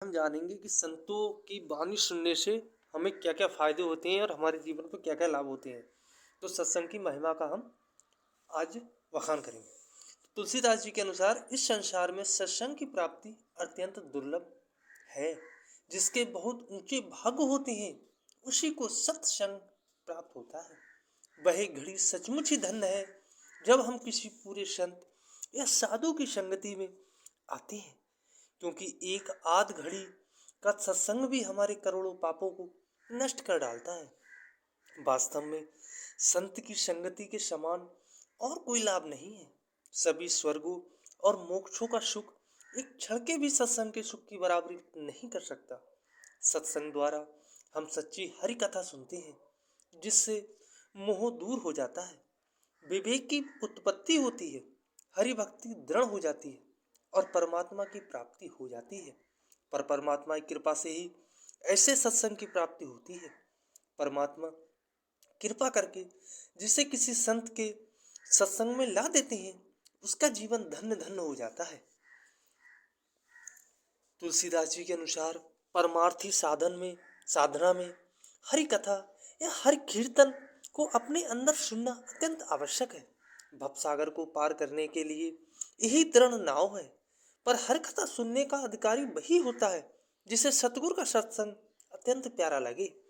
हम जानेंगे कि संतों की वाणी सुनने से हमें क्या-क्या फ़ायदे होते हैं और हमारे जीवन को क्या-क्या लाभ होते हैं। तो सत्संग की महिमा का हम आज बखान करेंगे। तुलसीदास जी के अनुसार इस संसार में सत्संग की प्राप्ति अत्यंत दुर्लभ है। जिसके बहुत ऊंचे भाग्य होते हैं उसी को सत्संग प्राप्त होता है। वही घड़ी सचमुच ही धन्य है जब हम किसी पूरे संत या साधु की संगति में आते हैं, क्योंकि एक आध घड़ी का सत्संग भी हमारे करोड़ों पापों को नष्ट कर डालता है। वास्तव में संत की संगति के समान और कोई लाभ नहीं है। सभी स्वर्गों और मोक्षों का सुख एक क्षण के भी सत्संग के सुख की बराबरी नहीं कर सकता। सत्संग द्वारा हम सच्ची हरि कथा सुनते हैं, जिससे मोह दूर हो जाता है, विवेक की उत्पत्ति होती है, हरि भक्ति दृढ़ हो जाती है और परमात्मा की प्राप्ति हो जाती है। पर परमात्मा की कृपा से ही ऐसे सत्संग की प्राप्ति होती है। परमात्मा कृपा करके जिसे किसी संत के सत्संग में ला देते हैं उसका जीवन धन्य धन्य हो जाता है। तुलसीदास जी के अनुसार परमार्थी साधना में हरि कथा या हरि कीर्तन को अपने अंदर सुनना अत्यंत आवश्यक है। भवसागर को पार करने के लिए यही दृढ़ नाव है। पर हरि कथा सुनने का अधिकारी वही होता है जिसे सतगुरु का सत्संग अत्यंत प्यारा लगे।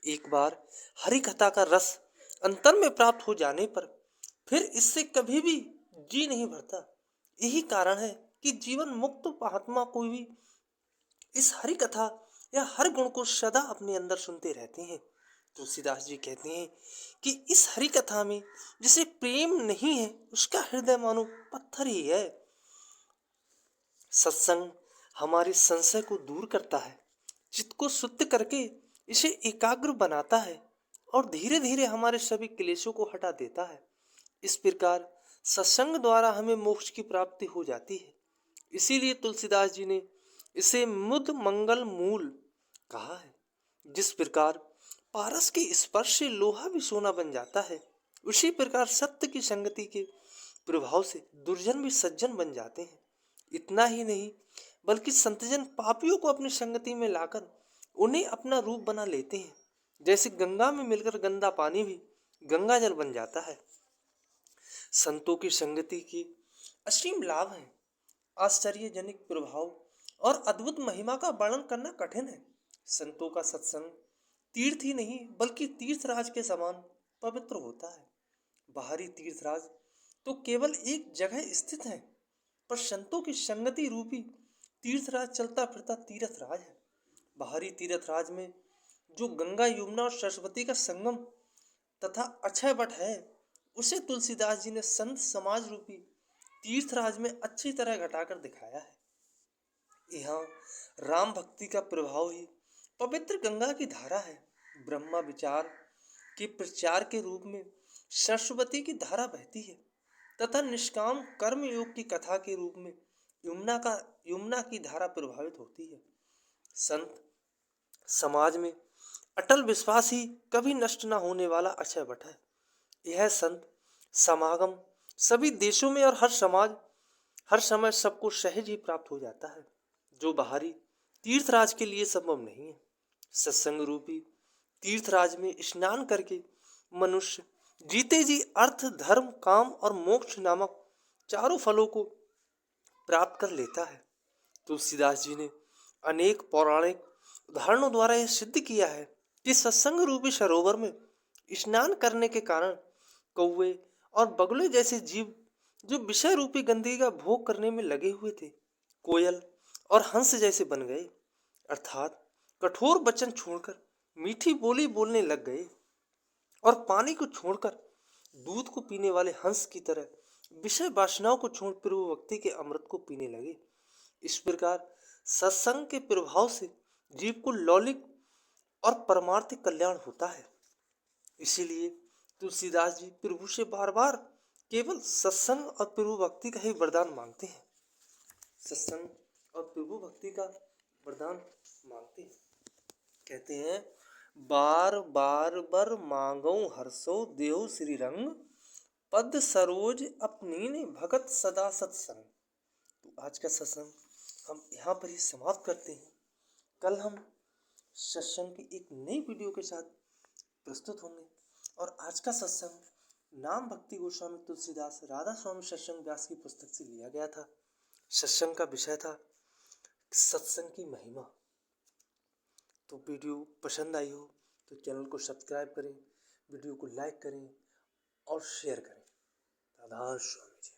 एक बार हरि कथा का रस अंतर में प्राप्त हो जाने पर फिर इससे कभी भी जी नहीं भरता। यही कारण है कि जीवन मुक्त महात्मा कोई भी इस हरि कथा या हर गुण को सदा अपने अंदर सुनते रहते हैं। तुलसीदास जी कहते हैं कि इस हरि कथा में जिसे प्रेम नहीं है उसका हृदय मानो पत्थर ही है। सत्संग हमारे संशय को दूर करता है, चित्त को शुद्ध करके इसे एकाग्र बनाता है और धीरे धीरे हमारे सभी क्लेशों को हटा देता है। इस प्रकार सत्संग द्वारा हमें मोक्ष की प्राप्ति हो जाती है। इसीलिए तुलसीदास जी ने इसे मुद मंगल मूल कहा है। जिस प्रकार पारस के स्पर्श से लोहा भी सोना बन जाता है, उसी प्रकार सत्य की संगति के प्रभाव से दुर्जन भी सज्जन बन जाते हैं। इतना ही नहीं बल्कि संतजन पापियों को अपनी संगति में लाकर उन्हें अपना रूप बना लेते हैं। जैसे गंगा में मिलकर गंदा पानी भी गंगा जल बन जाता है। संतों की संगति की असीम लाभ है। आश्चर्यजनक प्रभाव और अद्भुत महिमा का वर्णन करना कठिन है। संतों का सत्संग तीर्थ ही नहीं बल्कि तीर्थराज के समान पवित्र होता है। बाहरी तीर्थराज तो केवल एक जगह स्थित है, पर संतों की संगति रूपी तीर्थराज चलता फिरता तीर्थराज है। बाहरी तीर्थराज में जो गंगा यमुना और सरस्वती का संगम तथा अक्षय वट है, उसे तुलसीदास जी ने संत समाज रूपी तीर्थराज में अच्छी तरह घटाकर दिखाया है। यहाँ राम भक्ति का प्रभाव ही पवित्र गंगा की धारा है। ब्रह्मा विचार के प्रचार के रूप में सरस्वती की धारा बहती है तथा निष्काम कर्म योग की कथा के रूप में यमुना की धारा प्रभावित होती है। संत समाज में अटल विश्वास ही कभी नष्ट न होने वाला अक्षय वट है। यह संत समागम सभी देशों में और हर समय सबको सहज ही प्राप्त हो जाता है, जो बाहरी तीर्थराज के लिए संभव नहीं है। सत्संग रूपी तीर्थराज में स्नान करके मनुष्य जीते जी अर्थ धर्म काम और मोक्ष नामक चारों फलों को प्राप्त कर लेता है। तुलसीदास जी ने अनेक पौराणिक उदाहरणों द्वारा यह सिद्ध किया है कि सत्संग रूपी सरोवर में स्नान करने के कारण कौवे और बगुले जैसे जीव जो विषय रूपी गंदगी का भोग करने में लगे हुए थे, कोयल और हंस जैसे बन गए, अर्थात कठोर वचन छोड़कर मीठी बोली बोलने लग गए और पानी को छोड़कर दूध को पीने वाले हंस की तरह विषय वासनाओं को छोड़ प्रभु भक्ति के अमृत को पीने लगे। इस प्रकार सत्संग के प्रभाव से जीव को लौकिक और परमार्थिक कल्याण होता है। इसीलिए तुलसीदास जी प्रभु से बार बार केवल सत्संग और प्रभु भक्ति का ही वरदान मांगते हैं। सत्संग और प्रभु भक्ति का वरदान मांगते हैं। कहते हैं, बार बार बर मांगो हर्षो देव श्री रंग, पद सरोज अपनी ने भगत सदा सत्संग। तो आज का सत्संग हम यहाँ पर ही समाप्त करते हैं। कल हम सत्संग की एक नई वीडियो के साथ प्रस्तुत होंगे। और आज का सत्संग नाम भक्ति गोस्वामी तुलसीदास राधा स्वामी सत्संग व्यास की पुस्तक से लिया गया था। सत्संग का विषय था सत्संग की महिमा। तो वीडियो पसंद आई हो तो चैनल को सब्सक्राइब करें, वीडियो को लाइक करें और शेयर करें। राधा स्वामी जी।